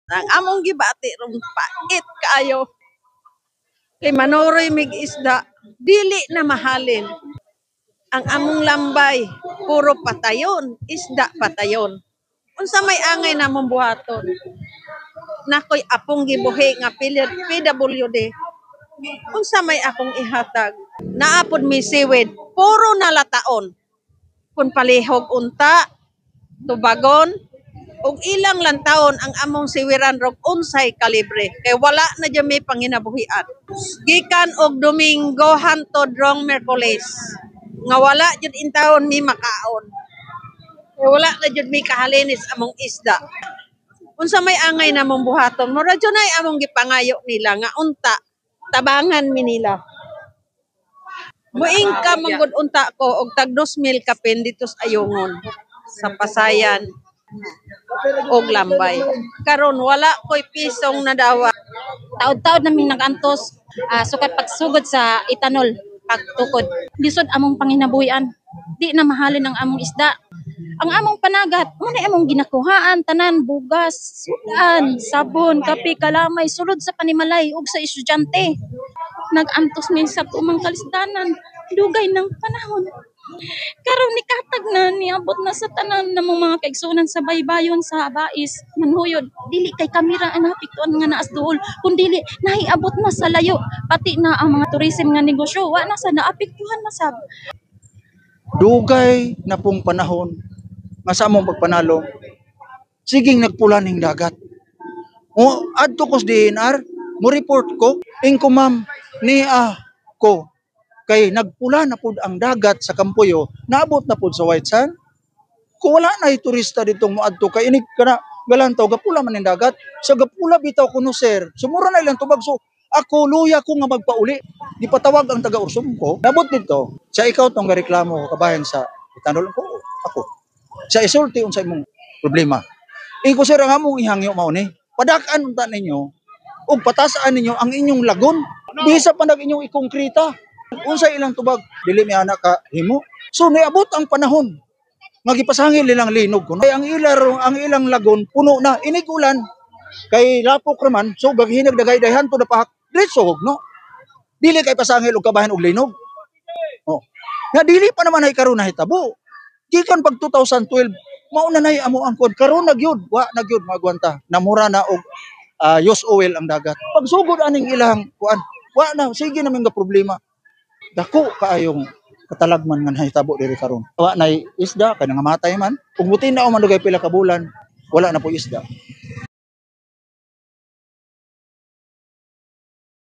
Ang among gibati ron pait kaayo. Kay manuroy mig isda, dili na mahalin. Ang among lambay, puro patayon, isda patayon. Unsa may angay namong buhaton? Nakoy apong gibuhi nga PWD. Unsa may akong ihatag? Naapod mi siwid, puro nalataon. Kung palihog unta, tubagon, ug ilang lang taon ang among siwiran rog unsay kalibre kay wala na dyan may panginabuhian. Gikan og Domingo hantod rong Merkulis nga wala jud in taon mi makaon. Kay wala na jud mi kahalinis among isda. Unsa may angay namong buhaton, mura jud nay among gipangayo nila nga unta tabangan mi nila. Muing ka manggod unta ko og tag 2,000 ka dito sa Ayungon sa Pasayan og Lambay. Karon wala koy pisong nadawa. Taod-taod namin nagantos sukat pagsugod sa etanol pagtukod. Lisod among panginabuhian. Di na mahalin ang among isda. Ang among panagat, muna among ginakuhaan, tanan, bugas, sudan, sabon, kape, kalamay, sulod sa panimalay ug sa estudyante. Nagantos min sa tumang kalisdanan, dugay ng panahon. Karon nikatag na niabot na sa tanan namong mga kaigsunan sa baybayon sa bais manhuyod dili kay kamera ang napiktuan nga naas duol kun dili nahiabot na sa layo pati na ang mga tourism nga negosyo wa na sa naapektuhan na sab. Dugay na pong panahon nga sa among pagpanalo siging nagpula ning dagat. O adto ko sa DNR mo report ko ingko ma'am ni ko kay nagpula na pud ang dagat sa Kampuyo, naabot na pud sa White Sand. Kung wala na turista ditong moadto kay inig kana galantaw gapula man ning dagat. Sa gapula bitaw kuno sir. Sumura na ilang tubag so ako luya ko nga magpauli. Gipatawag ang taga-Ursum ko. Nabot dito. Sa ikaw tong gareklamo kabayan sa itanol ko ako. Sa isulti unsay imong problema. Iko sir ang among ihangyo mao ni. Padak-an unta ninyo ug patasaan ninyo ang inyong lagon. Bisa pa nag inyong ikonkreta. Unsay ilang tubag dili mi anak ka himo. So niabot ang panahon nga gipasangil nilang linog kuno. Kay ang ilang lagon puno na inig ulan kay lapok raman so gaghinag dagay-dayhan to napahak diretso no. Dili kay pasangil og kabahan og linog. Oh. Nga dili pa naman ay karon nahitabo. Gikan pag 2012 mao na nay amo ang kod karon nagyud wa nagyud magwanta. Namura na og used oil ang dagat. Pagsugod aning ilang kuan wa na sige namin nga problema. Dako kaayong katalagman nga nahitabo diri karon. Wa nay isda kay nangamatay man. Ug butin na man dugay pila ka bulan, wala na po isda.